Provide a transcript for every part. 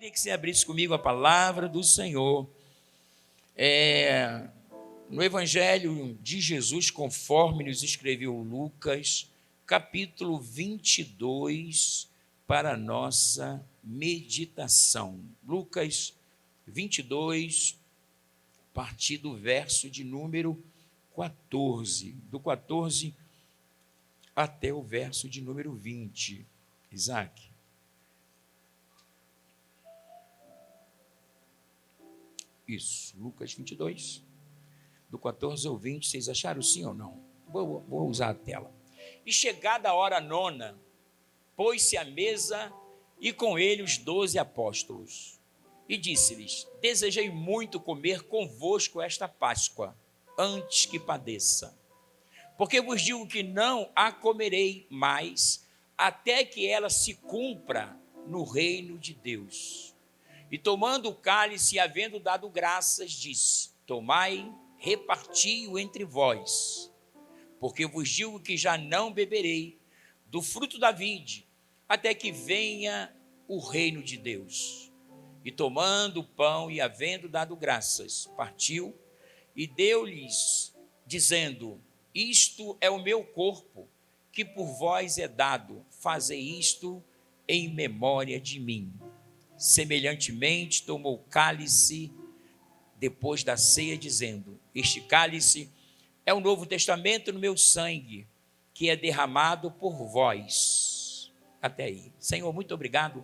Queria que você abrisse comigo a palavra do Senhor. No Evangelho de Jesus, conforme nos escreveu Lucas, capítulo 22, para a nossa meditação. Lucas 22, a partir do verso de número 14, do 14 até o verso de número 20. Isaac. Isso, Lucas 22, do 14 ao 20, vocês acharam sim ou não? Vou usar a tela. E chegada a hora nona, pôs-se à mesa e com ele os 12 apóstolos. E disse-lhes: desejei muito comer convosco esta Páscoa, antes que padeça. Porque vos digo que não a comerei mais, até que ela se cumpra no reino de Deus. E tomando o cálice e havendo dado graças, disse: tomai, reparti-o entre vós, porque vos digo que já não beberei do fruto da vide, até que venha o reino de Deus. E tomando o pão e havendo dado graças, partiu e deu-lhes, dizendo: isto é o meu corpo, que por vós é dado, fazei isto em memória de mim. Semelhantemente, tomou o cálice depois da ceia, dizendo: este cálice é o novo testamento no meu sangue, que é derramado por vós. Até aí. Senhor, muito obrigado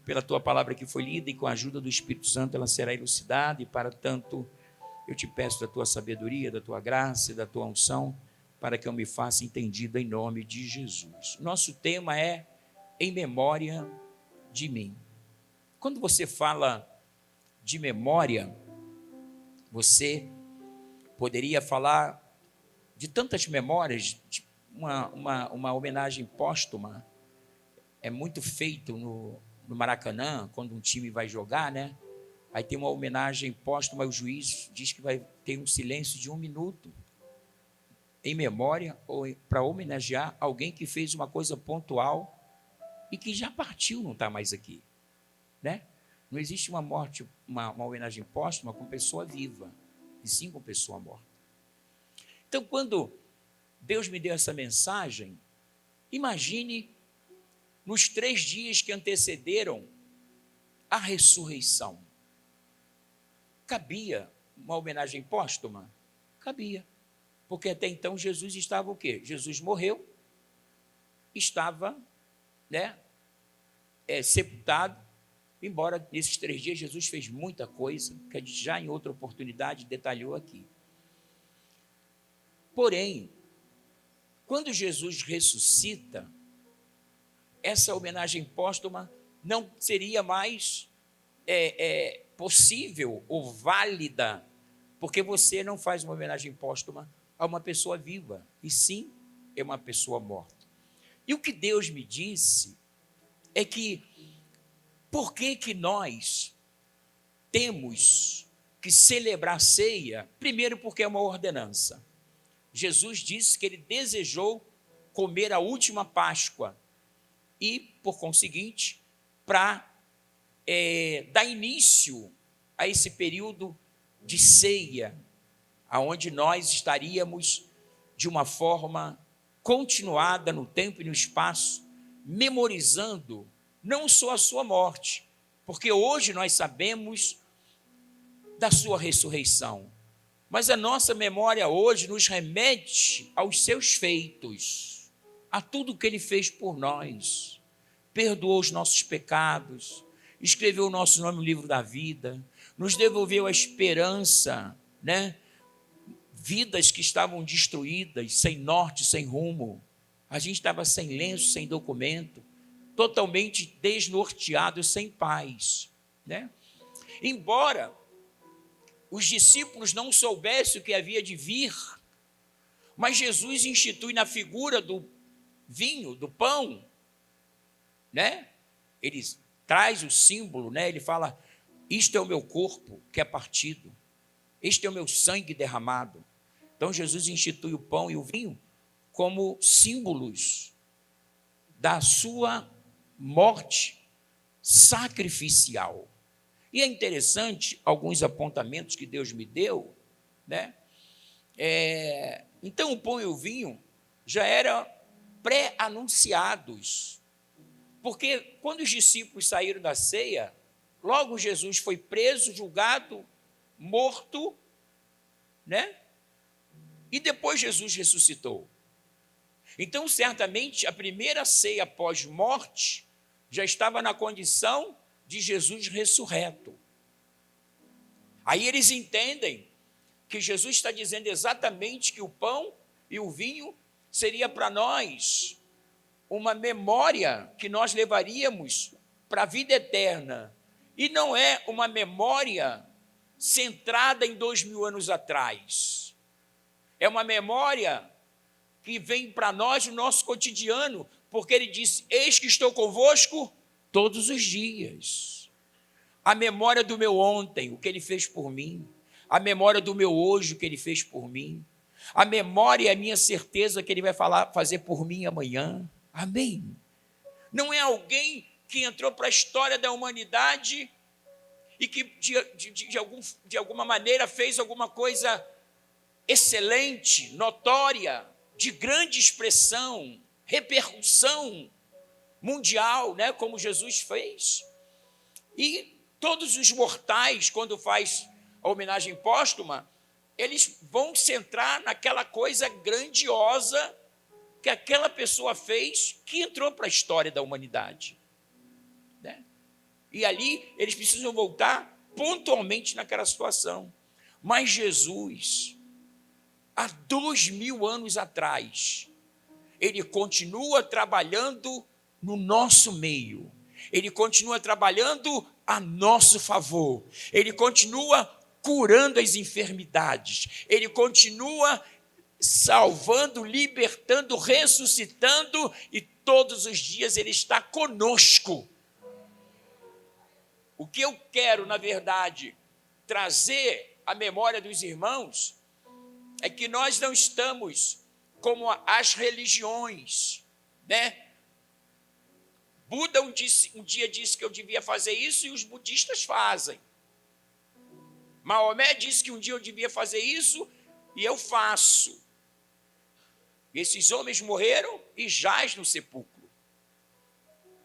pela tua palavra que foi lida, e com a ajuda do Espírito Santo ela será elucidada, e para tanto eu te peço da tua sabedoria, da tua graça e da tua unção, para que eu me faça entendido em nome de Jesus. Nosso tema é em memória de mim. Quando você fala de memória, você poderia falar de tantas memórias, de uma homenagem póstuma. É muito feito no Maracanã, quando um time vai jogar, né? Aí tem uma homenagem póstuma, e o juiz diz que vai ter um silêncio de 1 minuto, em memória ou para homenagear alguém que fez uma coisa pontual e que já partiu, não está mais aqui, né? Não existe uma morte, uma homenagem póstuma com pessoa viva, e sim com pessoa morta. Então, quando Deus me deu essa mensagem, imagine nos 3 dias que antecederam a ressurreição. Cabia uma homenagem póstuma? Cabia. Porque até então Jesus estava o quê? Jesus morreu, estava, sepultado, embora nesses 3 dias Jesus fez muita coisa, que a gente já em outra oportunidade detalhou aqui. Porém, quando Jesus ressuscita, essa homenagem póstuma não seria mais possível ou válida, porque você não faz uma homenagem póstuma a uma pessoa viva, e sim é uma pessoa morta. E o que Deus me disse é que, por que nós temos que celebrar a ceia? Primeiro, porque é uma ordenança. Jesus disse que ele desejou comer a última Páscoa e, por conseguinte, para dar início a esse período de ceia, aonde nós estaríamos de uma forma continuada no tempo e no espaço, memorizando não só a sua morte, porque hoje nós sabemos da sua ressurreição, mas a nossa memória hoje nos remete aos seus feitos, a tudo que ele fez por nós. Perdoou os nossos pecados, escreveu o nosso nome no livro da vida, nos devolveu a esperança, Vidas que estavam destruídas, sem norte, sem rumo. A gente estava sem lenço, sem documento, totalmente desnorteado, sem paz, Embora os discípulos não soubessem o que havia de vir, mas Jesus institui na figura do vinho, do pão, Ele traz o símbolo, Ele fala: isto é o meu corpo que é partido, este é o meu sangue derramado. Então Jesus institui o pão e o vinho como símbolos da sua morte, sacrificial. E é interessante alguns apontamentos que Deus me deu, né? Então o pão e o vinho já eram pré-anunciados, porque quando os discípulos saíram da ceia, logo Jesus foi preso, julgado, morto, né? E depois Jesus ressuscitou. Então, certamente, a primeira ceia pós-morte já estava na condição de Jesus ressurreto. Aí eles entendem que Jesus está dizendo exatamente que o pão e o vinho seria para nós uma memória que nós levaríamos para a vida eterna. E não é uma memória centrada em 2000 anos atrás. É uma memória que vem para nós no nosso cotidiano, porque ele disse: eis que estou convosco todos os dias. A memória do meu ontem, o que ele fez por mim. A memória do meu hoje, o que ele fez por mim. A memória é a minha certeza que ele vai fazer por mim amanhã. Amém? Não é alguém que entrou para a história da humanidade e que de alguma maneira fez alguma coisa excelente, notória, de grande expressão, repercussão mundial, né, como Jesus fez. E todos os mortais, quando faz a homenagem póstuma, eles vão centrar naquela coisa grandiosa que aquela pessoa fez, que entrou para a história da humanidade, né? E ali eles precisam voltar pontualmente naquela situação. Mas Jesus, há 2000 anos atrás, ele continua trabalhando no nosso meio, ele continua trabalhando a nosso favor, ele continua curando as enfermidades, ele continua salvando, libertando, ressuscitando, e todos os dias ele está conosco. O que eu quero, na verdade, trazer à memória dos irmãos é que nós não estamos como as religiões, né? Buda um dia disse que eu devia fazer isso e os budistas fazem. Maomé disse que um dia eu devia fazer isso e eu faço. E esses homens morreram e jaz no sepulcro.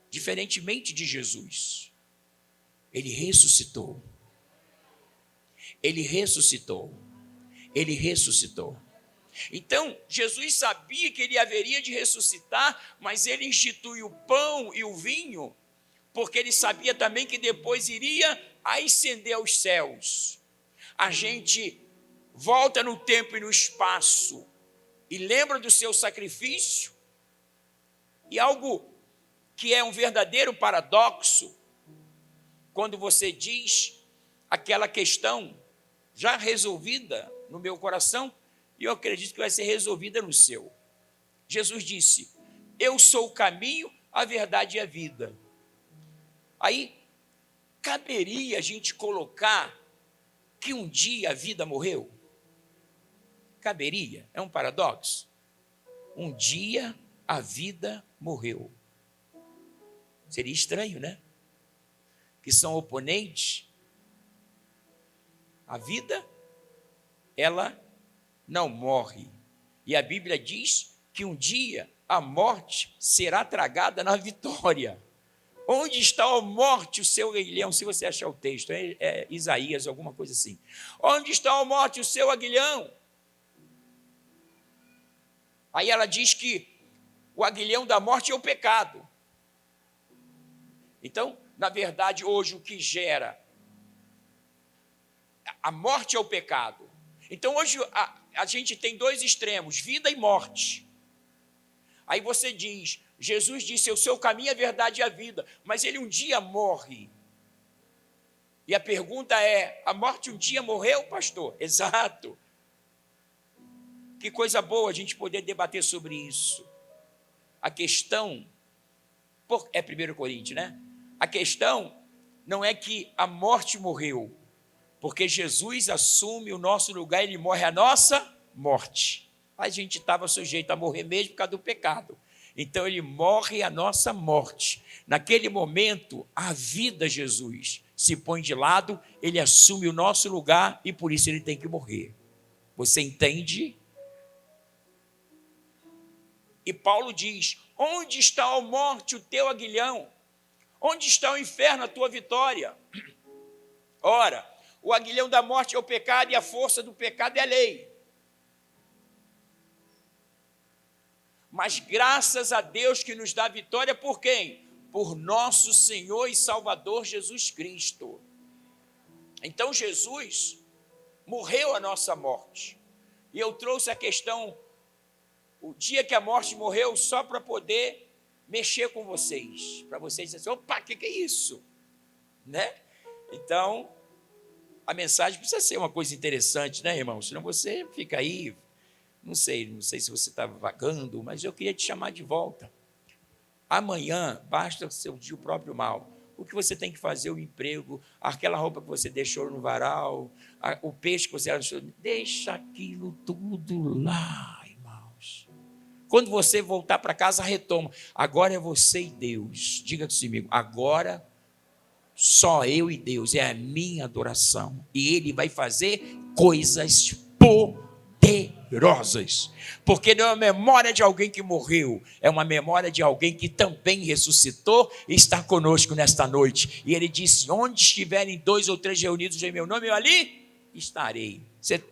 Diferentemente de Jesus, ele ressuscitou. Ele ressuscitou. Ele ressuscitou. Então, Jesus sabia que ele haveria de ressuscitar, mas ele institui o pão e o vinho, porque ele sabia também que depois iria ascender aos céus. A gente volta no tempo e no espaço e lembra do seu sacrifício, e algo que é um verdadeiro paradoxo, quando você diz aquela questão já resolvida no meu coração, e eu acredito que vai ser resolvida no seu. Jesus disse: eu sou o caminho, a verdade e a vida. Aí, caberia a gente colocar que um dia a vida morreu? Caberia? É um paradoxo? Um dia a vida morreu. Seria estranho, né? Que são oponentes. A vida, ela não morre. E a Bíblia diz que um dia a morte será tragada na vitória. Onde está a morte, o seu aguilhão? Se você achar o texto, é Isaías, alguma coisa assim. Onde está a morte, o seu aguilhão? Aí ela diz que o aguilhão da morte é o pecado. Então, na verdade, hoje o que gera a morte é o pecado. Então, hoje a gente tem dois extremos, vida e morte. Aí você diz, Jesus disse, eu sou o caminho, a verdade e a vida, mas ele um dia morre. E a pergunta é, a morte um dia morreu, pastor? Exato. Que coisa boa a gente poder debater sobre isso. A questão, é 1 Coríntios, né? A questão não é que a morte morreu, porque Jesus assume o nosso lugar, ele morre a nossa morte. A gente estava sujeito a morrer mesmo por causa do pecado. Então ele morre a nossa morte. Naquele momento, a vida de Jesus se põe de lado, ele assume o nosso lugar e por isso ele tem que morrer. Você entende? E Paulo diz: onde está, ó morte, o teu aguilhão? Onde está o inferno, a tua vitória? Ora, o aguilhão da morte é o pecado e a força do pecado é a lei. Mas graças a Deus que nos dá vitória por quem? Por nosso Senhor e Salvador Jesus Cristo. Então Jesus morreu a nossa morte. E eu trouxe a questão, o dia que a morte morreu, só para poder mexer com vocês. Para vocês dizerem, opa, o que é isso? Né? Então, a mensagem precisa ser uma coisa interessante, né, irmão? Senão você fica aí, não sei se você está vagando, mas eu queria te chamar de volta. Amanhã, basta seu dia o próprio mal. O que você tem que fazer, o emprego, aquela roupa que você deixou no varal, o peixe que você achou, deixa aquilo tudo lá, irmãos. Quando você voltar para casa, retoma. Agora é você e Deus. Diga comigo, agora só eu e Deus, é a minha adoração. E Ele vai fazer coisas poderosas. Porque não é uma memória de alguém que morreu, é uma memória de alguém que também ressuscitou e está conosco nesta noite. E Ele disse, onde estiverem 2 ou 3 reunidos em meu nome, eu ali estarei.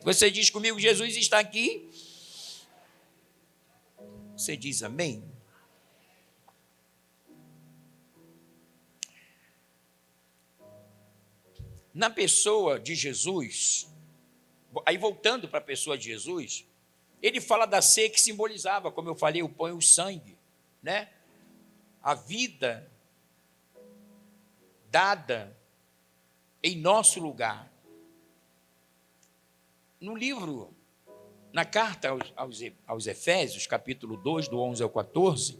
Você diz comigo, Jesus está aqui? Você diz amém? Na pessoa de Jesus, aí voltando para a pessoa de Jesus, ele fala da ceia que simbolizava, como eu falei, o pão e o sangue, né? A vida dada em nosso lugar. No livro, na carta aos Efésios, capítulo 2, do 11 ao 14,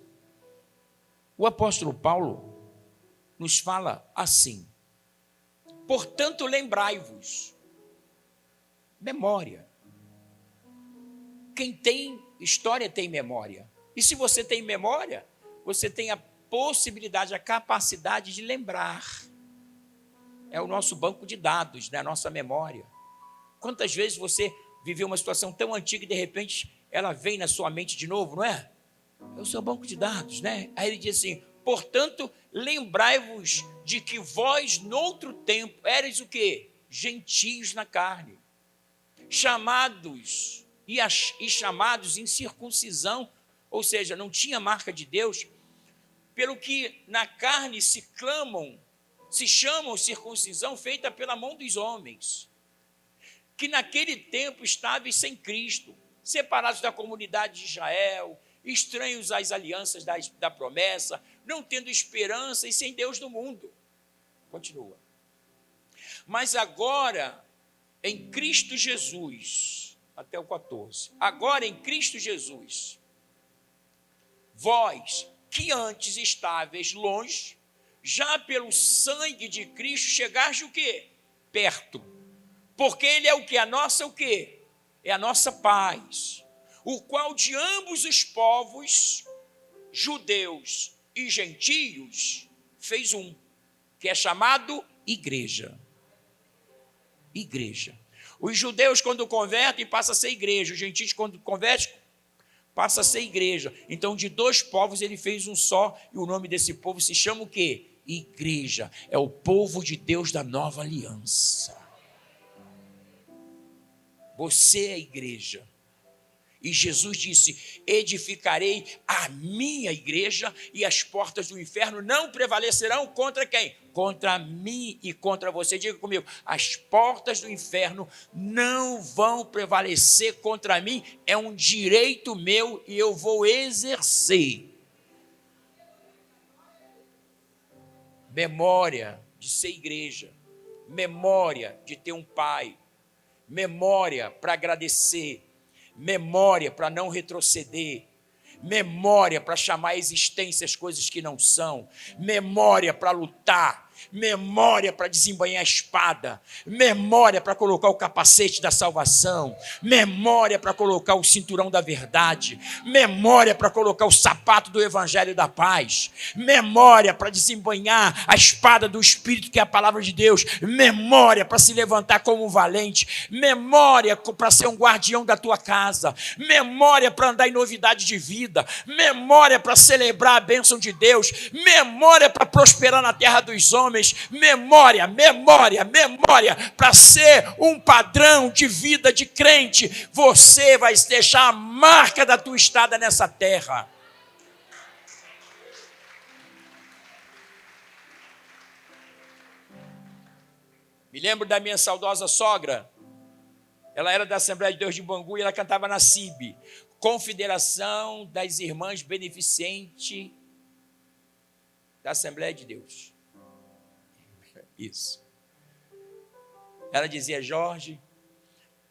o apóstolo Paulo nos fala assim: portanto, lembrai-vos, memória. Quem tem história tem memória. E se você tem memória, você tem a possibilidade, a capacidade de lembrar. É o nosso banco de dados, né? A nossa memória. Quantas vezes você viveu uma situação tão antiga e de repente ela vem na sua mente de novo, não é? É o seu banco de dados, né? Aí ele diz assim, portanto, lembrai-vos de que vós, noutro tempo, erais o quê? Gentios na carne, chamados e chamados em circuncisão, ou seja, não tinha marca de Deus, pelo que na carne se chamam circuncisão feita pela mão dos homens, que naquele tempo estavam sem Cristo, separados da comunidade de Israel, estranhos às alianças da promessa, não tendo esperança e sem Deus no mundo. Continua. Mas agora, em Cristo Jesus, até o 14, agora em Cristo Jesus, vós que antes estáveis longe, já pelo sangue de Cristo chegaste o quê? Perto. Porque Ele é o quê? A nossa o quê? É a nossa paz, o qual de ambos os povos, judeus e gentios, fez um, que é chamado igreja. Igreja. Os judeus, quando convertem, passam a ser igreja. Os gentios, quando convertem, passam a ser igreja. Então, de 2 povos, ele fez um só, e o nome desse povo se chama o quê? Igreja. É o povo de Deus da nova aliança. Você é a igreja. E Jesus disse, edificarei a minha igreja e as portas do inferno não prevalecerão contra quem? Contra mim e contra você. Diga comigo, as portas do inferno não vão prevalecer contra mim, é um direito meu e eu vou exercer. Memória de ser igreja, memória de ter um pai, memória para agradecer, memória para não retroceder, memória para chamar à existência as coisas que não são, memória para lutar, memória para desembainhar a espada, memória para colocar o capacete da salvação, memória para colocar o cinturão da verdade, memória para colocar o sapato do evangelho da paz, memória para desembainhar a espada do Espírito, que é a palavra de Deus, memória para se levantar como um valente, memória para ser um guardião da tua casa, memória para andar em novidade de vida, memória para celebrar a bênção de Deus, memória para prosperar na terra dos homens, memória para ser um padrão de vida de crente. Você vai deixar a marca da tua estada nessa terra. Me lembro da minha saudosa sogra. Ela era da Assembleia de Deus de Bangu e ela cantava na CIB, Confederação das Irmãs Beneficente da Assembleia de Deus. Isso. Ela dizia: Jorge,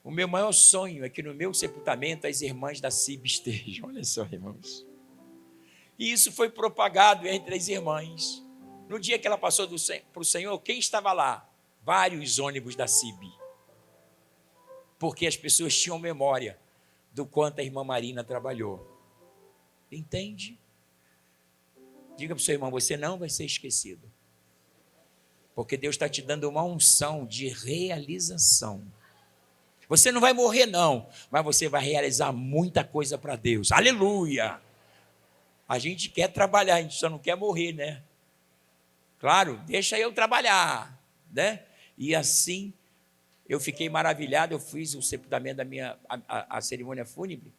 o meu maior sonho é que no meu sepultamento as irmãs da CIB estejam. Olha só, irmãos. E isso foi propagado entre as irmãs. No dia que ela passou para o Senhor, quem estava lá? Vários ônibus da CIB. Porque as pessoas tinham memória do quanto a irmã Marina trabalhou. Entende? Diga para o seu irmão: você não vai ser esquecido. Porque Deus está te dando uma unção de realização. Você não vai morrer não, mas você vai realizar muita coisa para Deus. Aleluia! A gente quer trabalhar, a gente só não quer morrer, né? Claro, deixa eu trabalhar, né? E assim, eu fiquei maravilhado, eu fiz o sepultamento da a cerimônia fúnebre,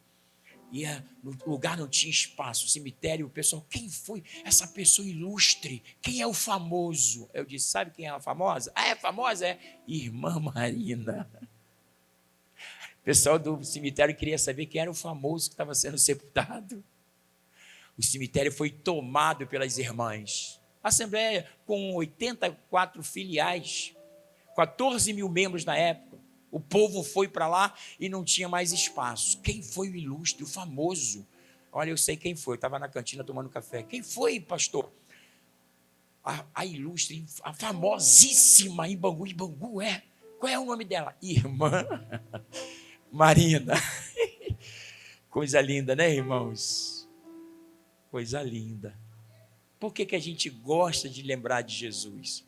e no lugar não tinha espaço, o cemitério, o pessoal: quem foi essa pessoa ilustre? Quem é o famoso? Eu disse: sabe quem é a famosa? Ah, é famosa? É Irmã Marina. O pessoal do cemitério queria saber quem era o famoso que estava sendo sepultado. O cemitério foi tomado pelas irmãs. A Assembleia, com 84 filiais, 14 mil membros na época, o povo foi para lá e não tinha mais espaço. Quem foi o ilustre, o famoso? Olha, eu sei quem foi, eu estava na cantina tomando café. Quem foi, pastor? A ilustre, a famosíssima em Bangu. Em Bangu, é? Qual é o nome dela? Irmã Marina. Coisa linda, né, irmãos? Coisa linda. Por que a gente gosta de lembrar de Jesus?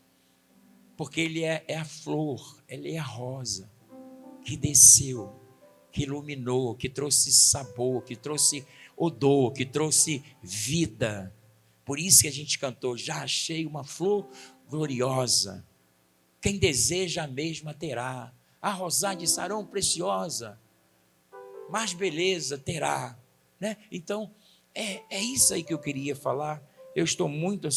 Porque ele é a flor, ele é a rosa que desceu, que iluminou, que trouxe sabor, que trouxe odor, que trouxe vida. Por isso que a gente cantou: já achei uma flor gloriosa, quem deseja a mesma terá, a rosada de Sarão preciosa, mais beleza terá, né? Então, é isso aí que eu queria falar. Eu estou muito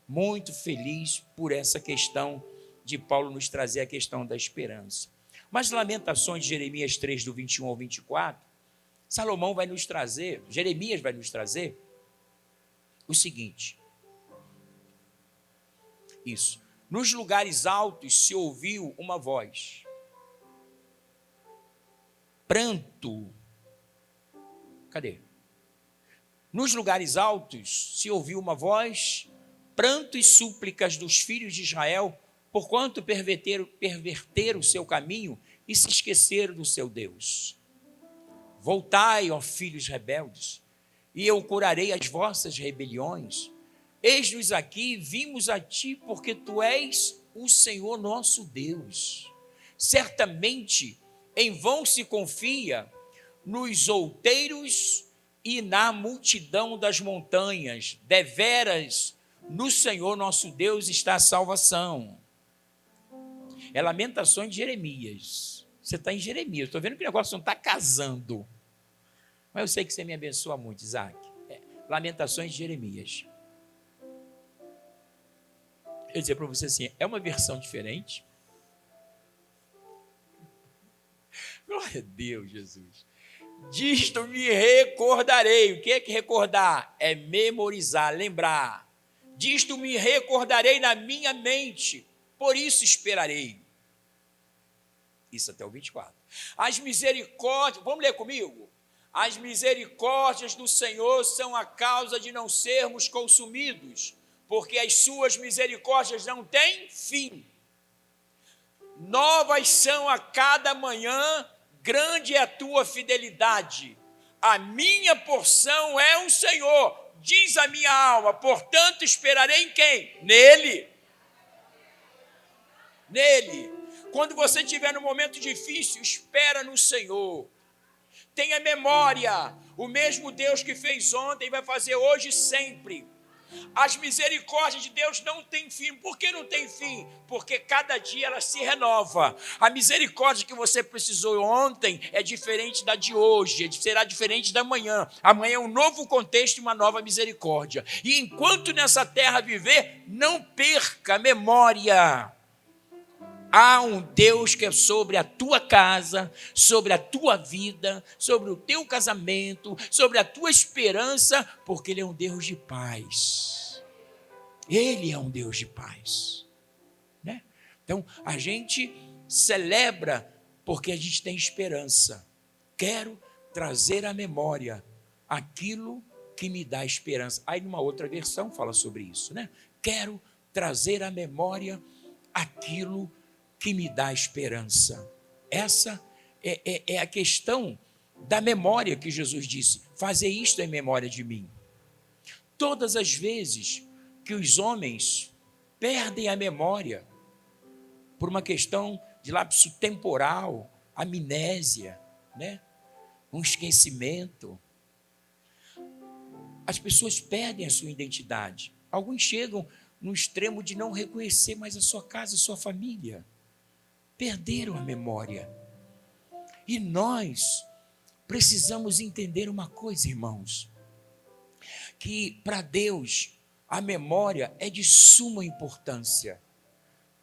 muito feliz por essa questão de Paulo nos trazer a questão da esperança. Mas Lamentações de Jeremias 3, do 21 ao 24, Salomão vai nos trazer, Jeremias vai nos trazer o seguinte: isso, nos lugares altos se ouviu uma voz, pranto, cadê? Nos lugares altos se ouviu uma voz, pranto e súplicas dos filhos de Israel, porquanto perverteram o seu caminho e se esqueceram do seu Deus. Voltai, ó filhos rebeldes, e eu curarei as vossas rebeliões. Eis-nos aqui, vimos a ti, porque tu és o Senhor nosso Deus. Certamente, em vão se confia nos outeiros e na multidão das montanhas. Deveras, no Senhor nosso Deus está a salvação. É Lamentações de Jeremias. Você está em Jeremias. Estou vendo que o negócio não está casando. Mas eu sei que você me abençoa muito, Isaac. Lamentações de Jeremias. Eu vou dizer para você assim: é uma versão diferente. Glória a Deus, Jesus. Disto me recordarei. O que é que recordar? É memorizar, lembrar. Disto me recordarei na minha mente, por isso esperarei. Isso até o 24. As misericórdias, vamos ler comigo? As misericórdias do Senhor são a causa de não sermos consumidos, porque as suas misericórdias não têm fim. Novas são a cada manhã, grande é a tua fidelidade. A minha porção é o Senhor, diz a minha alma, portanto esperarei em quem? Nele. Nele. Quando você estiver num momento difícil, espera no Senhor. Tenha memória, o mesmo Deus que fez ontem vai fazer hoje e sempre. As misericórdias de Deus não têm fim. Por que não tem fim? Porque cada dia ela se renova. A misericórdia que você precisou ontem é diferente da de hoje, será diferente da manhã. Amanhã é um novo contexto e uma nova misericórdia. E enquanto nessa terra viver, não perca a memória. Há um Deus que é sobre a tua casa, sobre a tua vida, sobre o teu casamento, sobre a tua esperança, porque Ele é um Deus de paz. Ele é um Deus de paz, né? Então, a gente celebra porque a gente tem esperança. Quero trazer à memória aquilo que me dá esperança. Aí, numa outra versão, fala sobre isso, né? Quero trazer à memória aquilo que me dá esperança. Essa é a questão da memória que Jesus disse, fazer isto em memória de mim. Todas as vezes que os homens perdem a memória por uma questão de lapso temporal, amnésia, né? Um esquecimento, as pessoas perdem a sua identidade. Alguns chegam no extremo de não reconhecer mais a sua casa, a sua família. Perderam a memória. E nós precisamos entender uma coisa, irmãos, que para Deus a memória é de suma importância,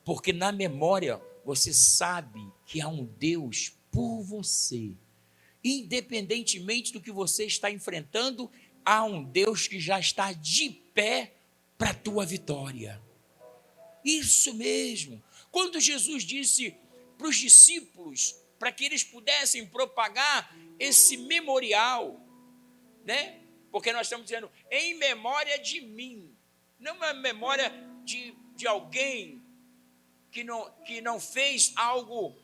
porque na memória você sabe que há um Deus por você. Independentemente do que você está enfrentando, há um Deus que já está de pé para a tua vitória. Isso mesmo. Quando Jesus disse para os discípulos, para que eles pudessem propagar esse memorial, né? Porque nós estamos dizendo, em memória de mim, não é memória de alguém que não fez algo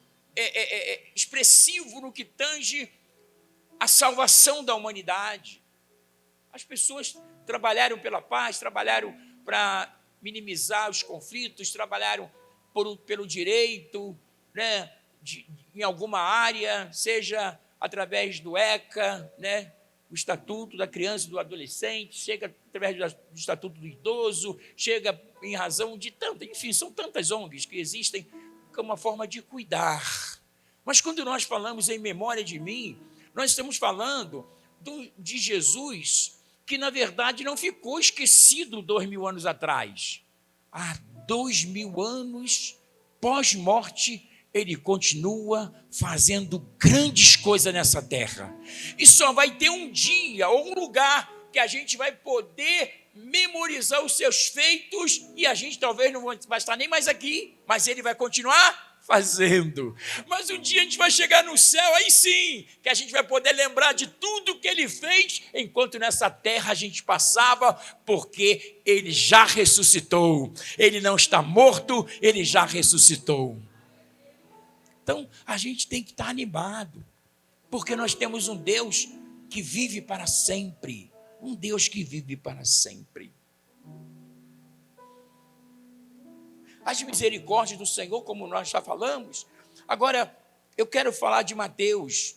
expressivo no que tange a salvação da humanidade. As pessoas trabalharam pela paz, trabalharam para minimizar os conflitos, trabalharam pelo direito, né, em alguma área, seja através do ECA, né, o Estatuto da Criança e do Adolescente, chega através do Estatuto do Idoso, chega em razão de tantas, enfim, são tantas ONGs que existem como uma forma de cuidar. Mas quando nós falamos em memória de mim, nós estamos falando de Jesus, que na verdade não ficou esquecido 2000 anos atrás. Há 2000 anos pós-morte, ele continua fazendo grandes coisas nessa terra. E só vai ter um dia ou um lugar que a gente vai poder memorizar os seus feitos e a gente talvez não vai estar nem mais aqui, mas ele vai continuar fazendo. Mas um dia a gente vai chegar no céu, aí sim, que a gente vai poder lembrar de tudo que ele fez, enquanto nessa terra a gente passava, porque ele já ressuscitou. Ele não está morto, ele já ressuscitou. Então, a gente tem que estar animado, porque nós temos um Deus que vive para sempre. Um Deus que vive para sempre. As misericórdias do Senhor, como nós já falamos. Agora, eu quero falar de Mateus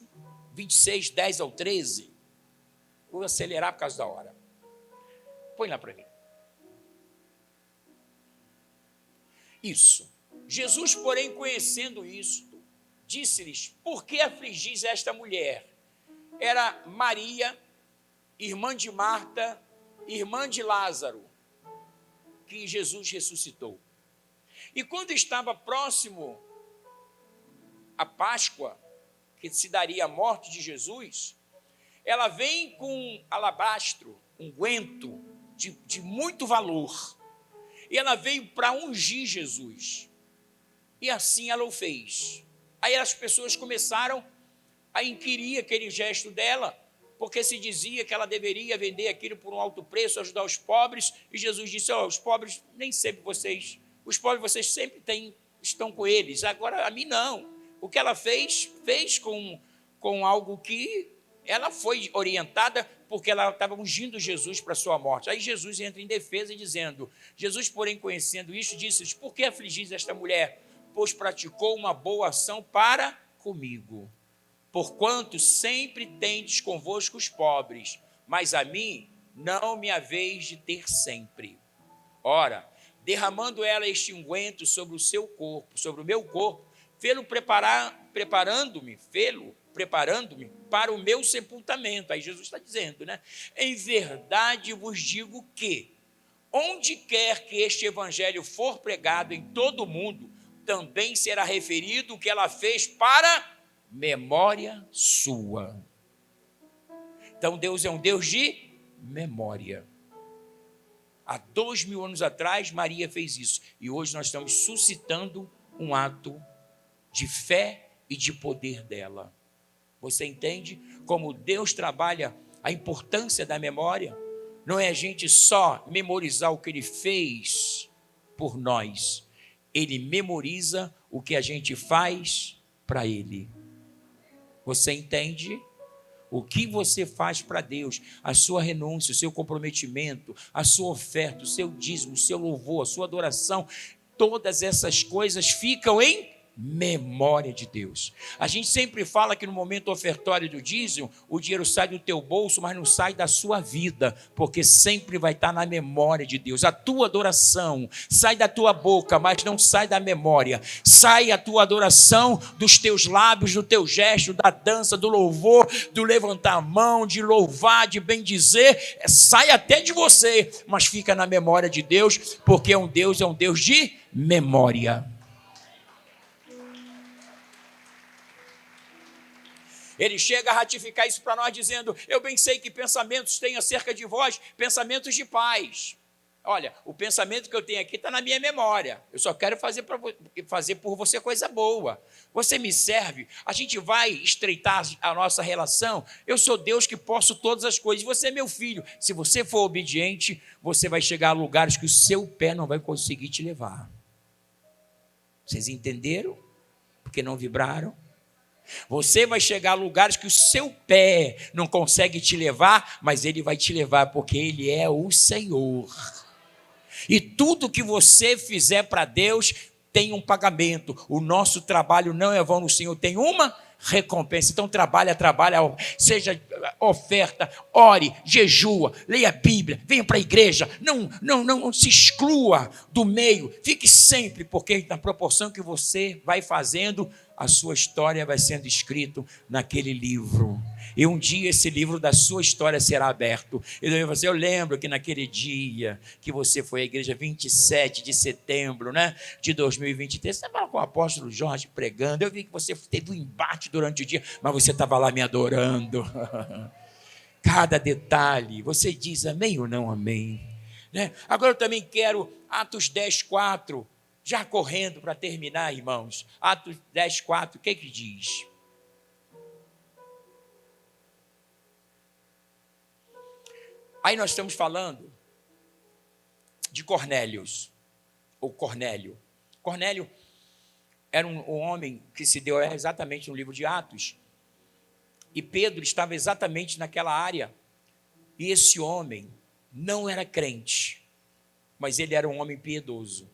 26, 10 ao 13. Vou acelerar por causa da hora. Põe lá para mim. Isso. Jesus, porém, conhecendo isto, disse-lhes, por que afligis esta mulher? Era Maria, irmã de Marta, irmã de Lázaro, que Jesus ressuscitou. E quando estava próximo a Páscoa, que se daria a morte de Jesus, ela vem com alabastro, unguento de muito valor. E ela veio para ungir Jesus. E assim ela o fez. Aí as pessoas começaram a inquirir aquele gesto dela, porque se dizia que ela deveria vender aquilo por um alto preço, ajudar os pobres, e Jesus disse, os pobres, nem sempre os pobres vocês sempre estão com eles, agora a mim não. O que ela fez com algo que ela foi orientada, porque ela estava ungindo Jesus para a sua morte. Aí Jesus entra em defesa dizendo, Jesus, porém, conhecendo isso, disse, por que afligis esta mulher? Pois praticou uma boa ação para comigo. Porquanto sempre tendes convosco os pobres, mas a mim não me haveis de ter sempre. Ora, derramando ela este unguento sobre o seu corpo, sobre o meu corpo, preparando-me para o meu sepultamento. Aí Jesus está dizendo, né? Em verdade vos digo que, onde quer que este evangelho for pregado em todo o mundo, também será referido o que ela fez para memória sua. Então Deus é um Deus de memória. Há 2000 anos atrás, Maria fez isso. E hoje nós estamos suscitando um ato de fé e de poder dela. Você entende como Deus trabalha a importância da memória? Não é a gente só memorizar o que Ele fez por nós. Ele memoriza o que a gente faz para Ele. Você entende? O que você faz para Deus, a sua renúncia, o seu comprometimento, a sua oferta, o seu dízimo, o seu louvor, a sua adoração, todas essas coisas ficam em memória de Deus. A gente sempre fala que no momento ofertório do dízimo, o dinheiro sai do teu bolso, mas não sai da sua vida, porque sempre vai estar na memória de Deus. A tua adoração sai da tua boca, mas não sai da memória. Sai a tua adoração dos teus lábios, do teu gesto, da dança, do louvor, do levantar a mão, de louvar, de bendizer, sai até de você, mas fica na memória de Deus, porque é um Deus de memória. Ele chega a ratificar isso para nós, dizendo, eu bem sei que pensamentos tenho acerca de vós, pensamentos de paz. Olha, o pensamento que eu tenho aqui está na minha memória. Eu só quero fazer por você coisa boa. Você me serve, a gente vai estreitar a nossa relação. Eu sou Deus que posso todas as coisas. Você é meu filho. Se você for obediente, você vai chegar a lugares que o seu pé não vai conseguir te levar. Vocês entenderam? Porque não vibraram? Você vai chegar a lugares que o seu pé não consegue te levar, mas Ele vai te levar, porque Ele é o Senhor. E tudo que você fizer para Deus tem um pagamento. O nosso trabalho não é vão no Senhor, tem uma recompensa. Então trabalha, seja oferta, ore, jejua, leia a Bíblia, venha para a igreja, não se exclua do meio, fique sempre, porque na proporção que você vai fazendo, a sua história vai sendo escrita naquele livro. E um dia esse livro da sua história será aberto. Eu lembro que naquele dia que você foi à igreja, 27 de setembro, né, de 2023, você estava com o apóstolo Jorge pregando. Eu vi que você teve um embate durante o dia, mas você estava lá me adorando. Cada detalhe, você diz amém ou não amém? Né? Agora eu também quero Atos 10:4. Já correndo para terminar, irmãos. Atos 10:4, o que diz? Aí nós estamos falando de Cornélio. Cornélio era um homem que se deu exatamente no livro de Atos. E Pedro estava exatamente naquela área. E esse homem não era crente, mas ele era um homem piedoso.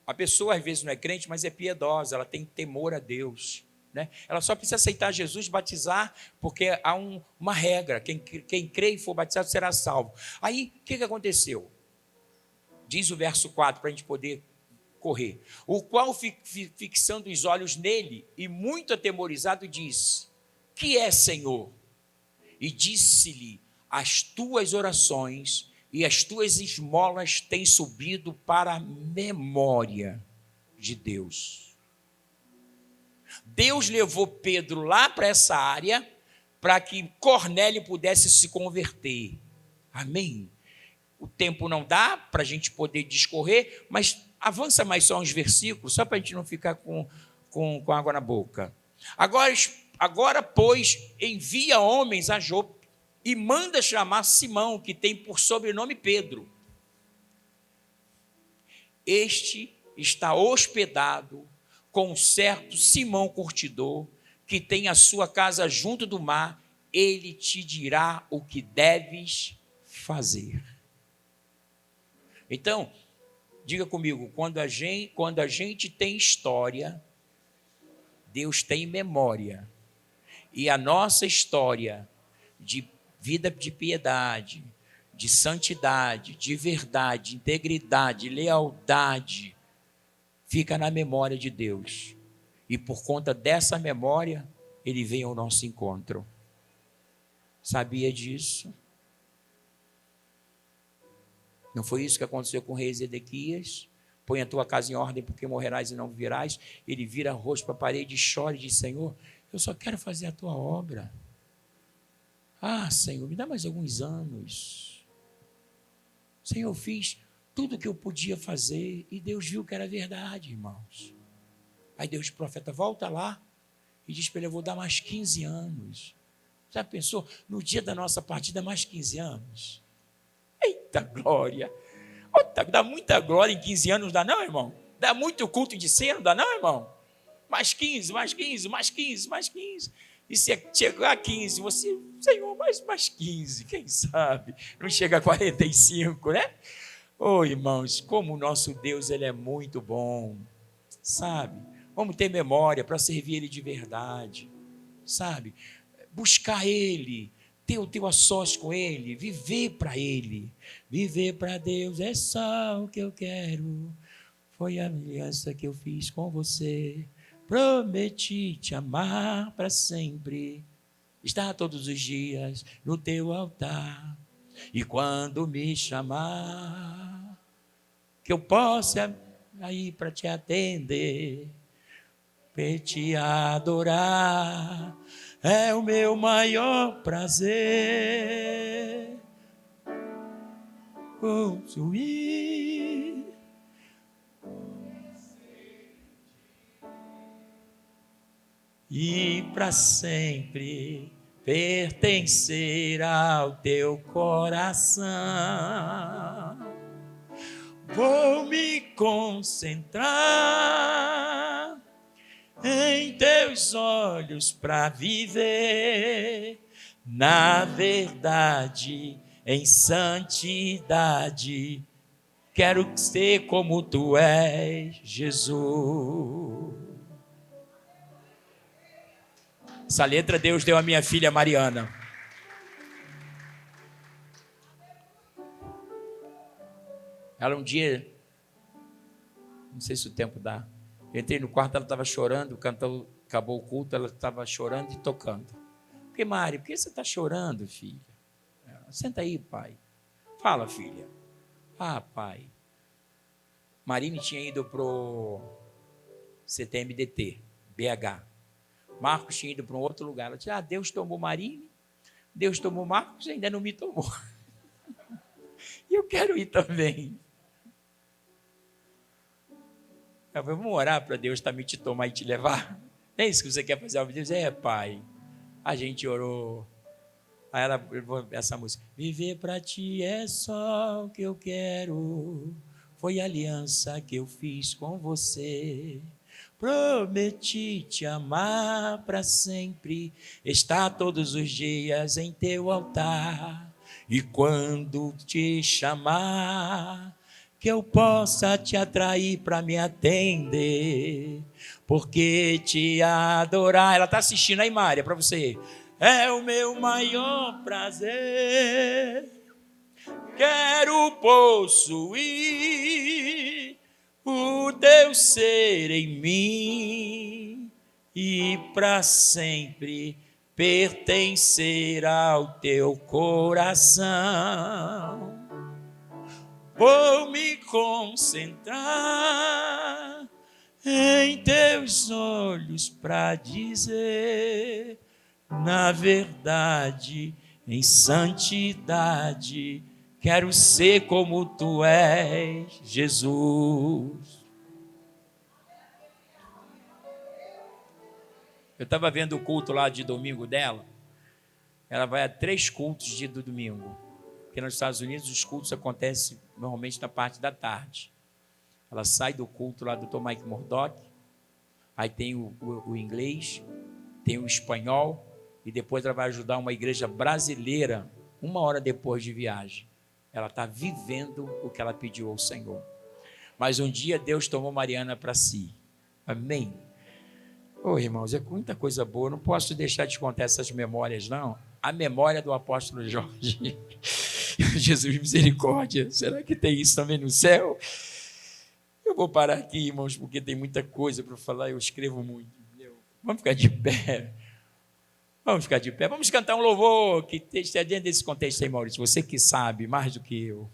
A pessoa às vezes não é crente, mas é piedosa, ela tem temor a Deus, né? Ela só precisa aceitar Jesus, batizar, porque há uma regra, quem crê e for batizado será salvo. Aí, o que aconteceu? Diz o verso 4, para a gente poder correr. O qual, fixando os olhos nele, e muito atemorizado, disse, que é, Senhor? E disse-lhe, as tuas orações e as tuas esmolas têm subido para a memória de Deus. Deus levou Pedro lá para essa área para que Cornélio pudesse se converter. Amém? O tempo não dá para a gente poder discorrer, mas avança mais só uns versículos, só para a gente não ficar com água na boca. Agora, Agora, pois, envia homens a Jope e manda chamar Simão, que tem por sobrenome Pedro. Este está hospedado com um certo Simão curtidor, que tem a sua casa junto do mar. Ele te dirá o que deves fazer. Então, diga comigo, quando a gente tem história, Deus tem memória. E a nossa história de vida de piedade, de santidade, de verdade, integridade, lealdade, fica na memória de Deus. E por conta dessa memória, Ele vem ao nosso encontro. Sabia disso? Não foi isso que aconteceu com o rei Ezequias? Põe a tua casa em ordem, porque morrerás e não viverás. Ele vira o rosto para a parede e chora e diz: Senhor, eu só quero fazer a tua obra. Ah, Senhor, me dá mais alguns anos. Senhor, eu fiz tudo o que eu podia fazer e Deus viu que era verdade, irmãos. Aí Deus, profeta, volta lá e diz para ele: eu vou dar mais 15 anos. Já pensou? No dia da nossa partida, mais 15 anos. Eita glória! Dá muita glória em 15 anos, não dá não, irmão? Dá muito culto de cena, não dá não, irmão? Mais 15, mais 15, mais 15, mais 15. E se chegar a 15, você, Senhor, mais 15, quem sabe? Não chega a 45, né? Oh, irmãos, como o nosso Deus, Ele é muito bom, sabe? Vamos ter memória para servir Ele de verdade, sabe? Buscar Ele, ter o teu a sós com Ele, viver para Ele. Viver para Deus é só o que eu quero. Foi a aliança que eu fiz com você. Prometi te amar para sempre. Estar todos os dias no teu altar. E quando me chamar, que eu possa ir para te atender, para te adorar. É o meu maior prazer. Construir e para sempre pertencer ao teu coração. Vou me concentrar em teus olhos para viver na verdade, em santidade. Quero ser como tu és, Jesus. Essa letra Deus deu à minha filha Mariana. Ela um dia, não sei se o tempo dá, entrei no quarto, ela estava chorando, cantou, acabou o culto, ela estava chorando e tocando. Por que, Mari, por que você está chorando, filha? Senta aí, pai. Fala, filha. Ah, pai. Marine tinha ido para o CTMDT, BH. Marcos tinha ido para um outro lugar. Ela disse: Deus tomou Marine, Deus tomou Marcos, ainda não me tomou. E eu quero ir também. Eu falei: vamos orar para Deus também te tomar e te levar? É isso que você quer fazer? Deus, pai. A gente orou. Aí ela, essa música: viver para ti é só o que eu quero. Foi a aliança que eu fiz com você. Prometi te amar para sempre, estar todos os dias em teu altar. E quando te chamar, que eu possa te atrair para me atender, porque te adorar. Ela está assistindo aí, Mária, para você. É o meu maior prazer. Quero possuir o teu ser em mim e para sempre pertencer ao teu coração. Vou me concentrar em teus olhos para dizer, na verdade, em santidade, quero ser como tu és, Jesus. Eu estava vendo o culto lá de domingo dela. Ela vai a 3 cultos do domingo. Porque nos Estados Unidos os cultos acontecem normalmente na parte da tarde. Ela sai do culto lá do Dr. Mike Murdock. Aí tem o inglês, tem o espanhol. E depois ela vai ajudar uma igreja brasileira 1 hora depois de viagem. Ela está vivendo o que ela pediu ao Senhor. Mas um dia Deus tomou Mariana para si. Amém? Irmãos, é muita coisa boa. Não posso deixar de contar essas memórias, não. A memória do apóstolo Jorge. Jesus, misericórdia. Será que tem isso também no céu? Eu vou parar aqui, irmãos, porque tem muita coisa para falar. Eu escrevo muito. Vamos ficar de pé. Vamos ficar de pé. Vamos cantar um louvor que esteja dentro desse contexto aí, Maurício. Você que sabe mais do que eu.